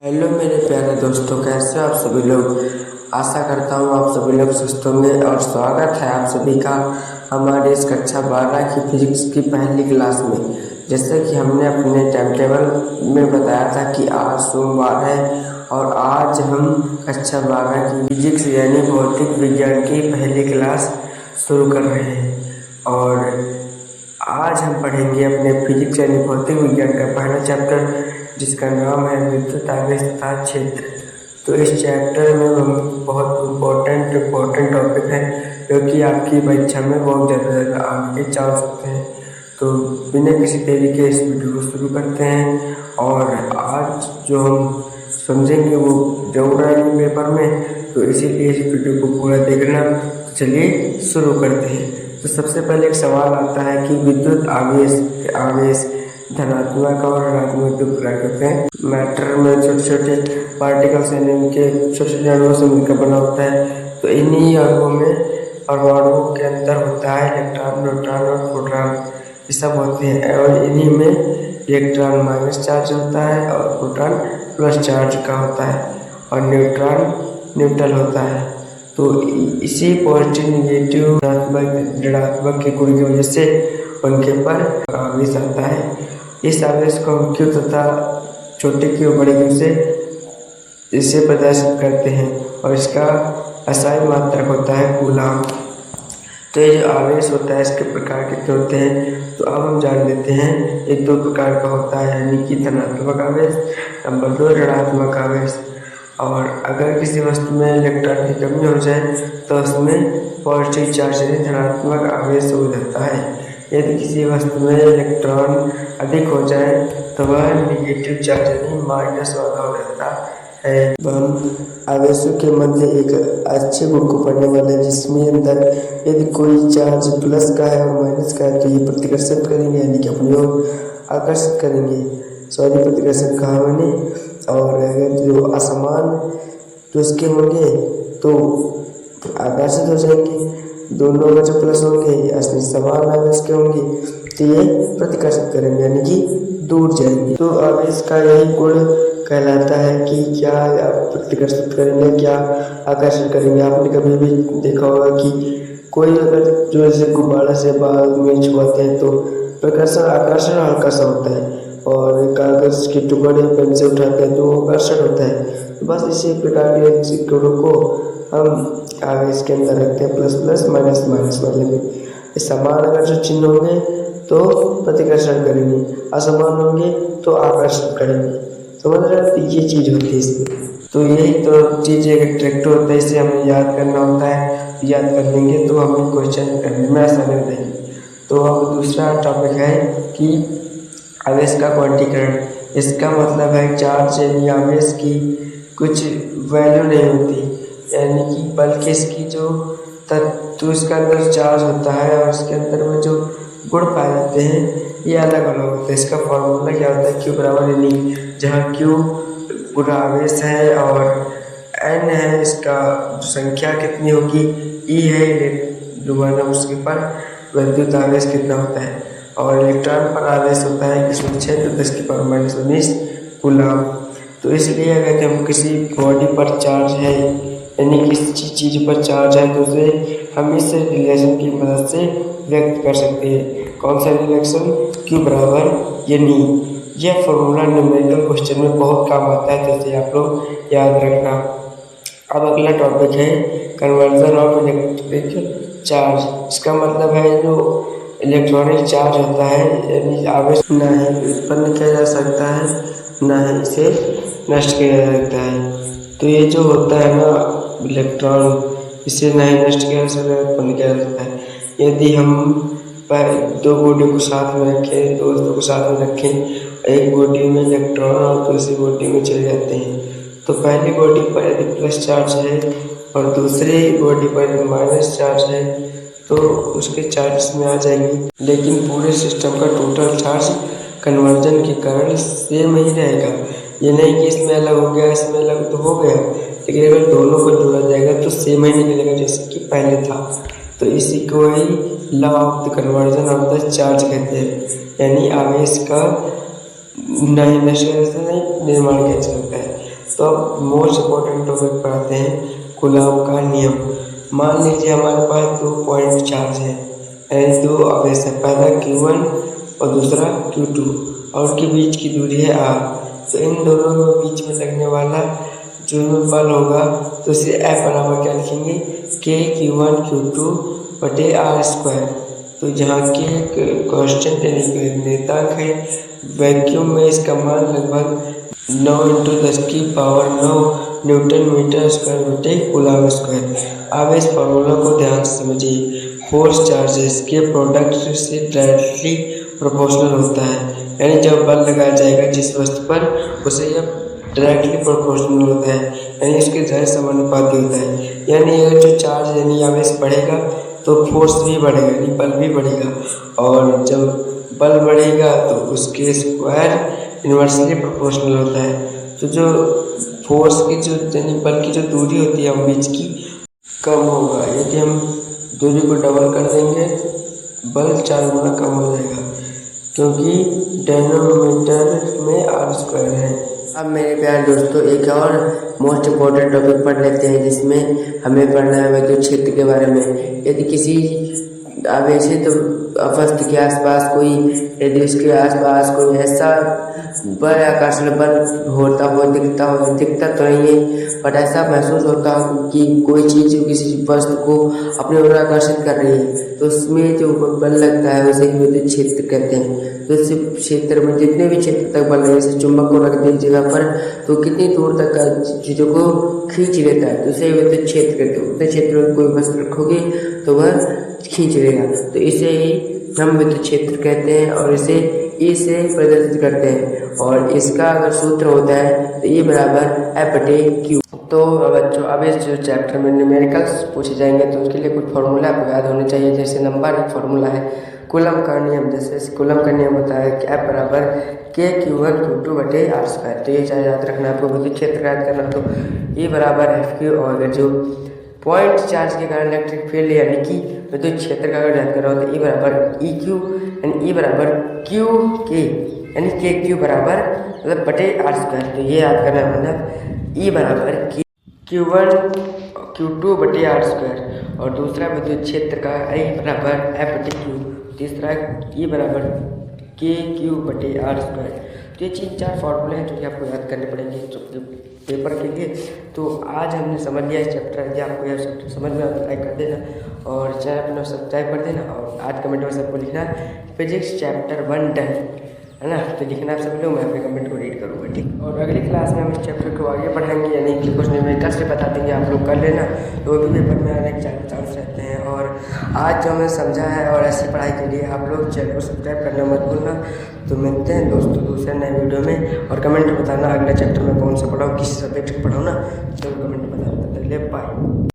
Hello मेरे प्यारे दोस्तों, कैसे हो आप सभी लोग। आशा करता हूँ आप सभी लोग स्वस्थ होंगे और स्वागत है आप सभी का हमारे इस कक्षा 12 की फिजिक्स की पहली क्लास में। जैसे कि हमने अपने टाइम टेबल में बताया था कि आज सोमवार है और आज हम कक्षा 12 की फिजिक्स यानी भौतिक विज्ञान की पहली क्लास शुरू कर रहे हैं। और आज हम पढ़ेंगे अपने फिजिक्स यानी भौतिक विज्ञान का पहला चैप्टर, जिसका नाम है विद्युत आवेश तथा क्षेत्र। तो इस चैप्टर में हम बहुत इम्पोर्टेंट टॉपिक है, जो कि आपकी परीक्षा में बहुत ज़्यादा आने के चांस होते हैं। तो बिना किसी देरी के इस वीडियो को शुरू करते हैं। और आज जो हम समझेंगे वो जरूर आएंगे पेपर में, तो इसीलिए इस वीडियो को पूरा देखना। तो चलिए शुरू करते हैं। तो सबसे पहले एक सवाल आता है कि विद्युत आवेश धनात्मक और ऋणात्मक दो प्रकार के होते हैं। मैटर में छोटे छोटे पार्टिकल्स यानी उनके छोटे अणुओं से मिलकर बना होता है। तो इन्हीं अणुओं में परमाणुओं के अंदर होता है इलेक्ट्रॉन, न्यूट्रॉन और प्रोटॉन, ये सब होते हैं। और इन्हीं में इलेक्ट्रॉन माइनस चार्ज होता है और प्रोटॉन प्लस चार्ज का होता है और न्यूट्रॉन न्यूट्रल होता है। तो इसी पॉजिटिव, निगेटिव, ऋणात्मक के गुण की वजह से उनके पर आवेश आता है। इस आवेश को हम क्यू तथा छोटे क्यू बड़े क्यू से इसे प्रदर्शित करते हैं और इसका असाई मात्रक होता है कूलाम। तो ये जो आवेश होता है इसके प्रकार कितने होते हैं, तो अब हम जान लेते हैं। एक दो प्रकार का होता है, यानी कि धनात्मक आवेश, नंबर 2 ऋणात्मक आवेश। और अगर किसी वस्तु में इलेक्ट्रॉन की कमी हो जाए तो उसमें पॉजिटिव चार्ज यानी धनात्मक आवेश हो जाता है। यदि किसी वस्तु में इलेक्ट्रॉन अधिक हो जाए तो वह निगेटिव चार्ज यानी माइनस वाला हो जाता है। हम आवेशों के मध्य एक अच्छे गुण को पढ़ने वाले हैं, जिसमें अंदर यदि कोई चार्ज प्लस का है और माइनस का है तो ये प्रतिकर्षण करेंगे, यानी कि अपनी ओर आकर्षित करेंगे। प्रतिकर्षण कहा मैंने। और अगर जो असमान जो इसके होंगे तो आकर्षित हो जाएंगे। दोनों में जो प्लस होंगे असली समान आवेश के होंगे तो ये प्रतिकर्षित करेंगे, यानी कि दूर जाएंगे। तो आवेश का यही गुण कहलाता है कि क्या आप प्रतिकर्षित करेंगे, क्या आकर्षित करेंगे। आपने कभी भी देखा होगा कि कोई अगर जो ऐसे गुब्बारा से बाल में छुआते हैं तो प्रकर्षण आकर्षण हल्का सा होता है, और कागज के टुकड़े पेन से उठाते हैं तो वो आकर्षण होता है। तो बस इसी प्रकार के गुणों को हम आवेश के अंदर रखते हैं, प्लस प्लस माइनस माइनस वाले में। समान अगर जो चिन्ह होंगे तो प्रतिकर्षण करेंगे, असमान होंगे तो आकर्षण करेंगे। समझ रहे हैं, तो ये चीज़ होती है इसमें। तो यही तो चीज़ एक ट्रैक्टर होता है, इसे हमें याद करना होता है। याद कर लेंगे तो हमें क्वेश्चन करने में आसानी हो जाएगी। तो अब दूसरा टॉपिक है कि आवेश का क्वांटीकरण। इसका मतलब है चार्ज यानी आवेश की कुछ वैल्यू नहीं होती, यानी कि बल्कि इसकी जो तत्व इसके अंदर चार्ज होता है और इसके अंदर में जो गुण पाए जाते हैं ये अलग अलग होते हैं। इसका फॉर्मूला क्या होता है, क्यू बराबर यानी जहाँ क्यू पूरा आवेश है और एन है इसका संख्या कितनी होगी, ई है दोबारा उसके पर विद्युत आवेश कितना होता है, और इलेक्ट्रॉन पर आवेश होता है किसमें 6 तो 10⁻⁻⁻⁰ कूलाम। तो इसलिए अगर हम किसी बॉडी पर चार्ज है यानी किसी चीज़ पर चार्ज है तो उसे हम इस रिलेशन की मदद से व्यक्त कर सकते हैं। कौन सा रिलेशन, क्यू बराबर यानी। यह फॉर्मूला न्यूमेरिकल क्वेश्चन में बहुत काम आता है, तो इसे आप लोग याद रखना। अब अगला टॉपिक है कन्वर्जन ऑफ इलेक्ट्रिक चार्ज। इसका मतलब है जो इलेक्ट्रॉनिक चार्ज होता है यानी आवेश न ही उत्पन्न किया जा सकता है न ही इसे नष्ट किया जा सकता है। तो ये जो होता है ना इलेक्ट्रॉन, इसे न ही नष्ट किया जा सकता है, उत्पन्न किया जा सकता है। यदि हम दो बॉडी को साथ में रखें, दो वस्तु को साथ में रखें, एक बॉडी में इलेक्ट्रॉन और दूसरी बॉडी में चले जाते हैं, तो पहली बॉडी पर यदि प्लस चार्ज है और दूसरी बॉडी पर माइनस चार्ज है तो उसके चार्ज में आ जाएंगे, लेकिन पूरे सिस्टम का टोटल चार्ज कन्वर्जन के कारण सेम ही रहेगा। ये नहीं कि इसमें अलग हो गया इसमें अलग तो हो गया, लेकिन अगर दोनों को जोड़ा जाएगा तो सेम ही निकलेगा जैसे कि पहले था। तो इसी को ही law of the conversion of the charge कहते हैं, यानी आवेश का नहीं नष्ट नहीं निर्माण किया जा सकता है। तो अब मोस्ट इम्पोर्टेंट टॉपिक पर आते हैं, कूलॉम का नियम। मान लीजिए हमारे पास 2 पॉइंट चार्ज है, यानी 2 आवेश है, पहला Q1 और दूसरा Q2, और उनके बीच की दूरी है r। तो इन दोनों के बीच में लगने वाला जो बल होगा तो उसे F बराबर क्या लिखेंगे, KQ1 Q2 बटे r²। तो जहाँ K कांस्टेंट यानी निर्देशांक है, वैक्यूम में इसका मान लगभग 9 × 10⁻9 न्यूटन मीटर स्क्वायर बटे कूलॉम स्क्वायर। अब इस फॉर्मूला को ध्यान से समझिए। फोर्स चार्जेस के प्रोडक्ट से डायरेक्टली प्रोपोर्शनल होता है, यानी जब बल लगाया जाएगा जिस वस्तु पर, उसे यह डायरेक्टली प्रोपोर्शनल होता है, यानी इसके ज़ाहिर समानुपाती होता है। यानी अगर जो चार्ज यानी आवेश बढ़ेगा तो फोर्स भी बढ़ेगा, यानी बल भी बढ़ेगा, और जब बल बढ़ेगा तो उसके स्क्वायर इन्वर्सली प्रोपोर्शनल होता है। तो जो फोर्स की जो यानी बल की जो दूरी होती है हम बीच की, कम होगा। यदि हम दूरी को डबल कर देंगे, बल 4 गुना कम हो जाएगा, क्योंकि डिनोमिनेटर में r² है। अब मेरे प्यारे दोस्तों, एक और मोस्ट इम्पोर्टेंट टॉपिक पढ़ लेते हैं, जिसमें हमें पढ़ना है विद्युत क्षेत्र के बारे में। यदि किसी आवेशित वस्तु के आसपास कोई, यदि उसके आसपास कोई ऐसा बल आकर्षण बल दिखता तो नहीं है, बट ऐसा महसूस होता हो कि कोई चीज़ किसी वस्तु को अपनी ओर आकर्षित कर रही है, तो उसमें जो बल लगता है उसे विद्युत क्षेत्र कहते हैं। तो इस क्षेत्र में जितने भी क्षेत्र तक बल है, जैसे चुंबक को रख दे एक जगह पर तो कितनी दूर तक चीज़ों को खींच लेता है, तो इसे विद्युत क्षेत्र कहते हैं। उतने क्षेत्र में कोई वस्तु रखोगे तो वह खींच लेगा, तो इसे ही हम विद्युत क्षेत्र कहते हैं, और इसे E से प्रदर्शित करते हैं। और इसका अगर सूत्र होता है तो E बराबर F/Q। तो बच्चों, अब इस जो चैप्टर में न्यूमेरिकल्स पूछे जाएंगे तो उसके लिए कुछ फॉर्मूला आपको याद होने चाहिए। जैसे नंबर एक फॉर्मूला है कूलॉम का नियम। जैसे कूलॉम का नियम होता है कि F बराबर KQ1 Q2 बटे r²। तो ये चाहे याद रखना, आपको विद्युत क्षेत्र याद करना तो E बराबर FQ, और जो पॉइंट चार्ज के कारण इलेक्ट्रिक फील्ड यानी कि विद्युत क्षेत्र का अगर याद कर रहा हो तो E बराबर EQ, यानी E बराबर QK, यानी KQ बराबर मतलब बटे r²। तो ये याद करना है, मतलब E बराबर Q1 Q2 बटे r², और दूसरा विद्युत क्षेत्र का I बराबर F/Q, तीसरा E बराबर KQ बटे r²। तो ये 3-4 फॉर्मूले हैं जो कि आपको याद करने पड़ेंगे पेपर के लिए। तो आज हमने समझ लिया इस चैप्टर। यदि आपको यह चैप्टर समझ में आता, लाइक कर देना और चैनल अपना सब्सक्राइब कर देना, और आज कमेंट में सबको लिखना फिजिक्स चैप्टर 1 डन, है ना। तो लिखना आप सभी लोग, मैं आपके कमेंट को रीड करूँगा, ठीक। और अगली क्लास में हम इस चैप्टर को आगे पढ़ाएंगे, यानी कि कुछ न्यूमेरिकल्स से बता देंगे, आप लोग कर लेना, तो वो भी पेपर में आने के चांस रहते हैं। और आज जो हमें समझा है, और ऐसी पढ़ाई के लिए आप लोग चैनल को सब्सक्राइब करना मत भूलना। तो मिलते हैं दोस्तों दूसरे नए वीडियो में, और कमेंट में बताना अगला चैप्टर में कौन सा पढ़ाऊँ, किस सब्जेक्ट को पढ़ाऊँ ना, तो कमेंट में बताना। बाय।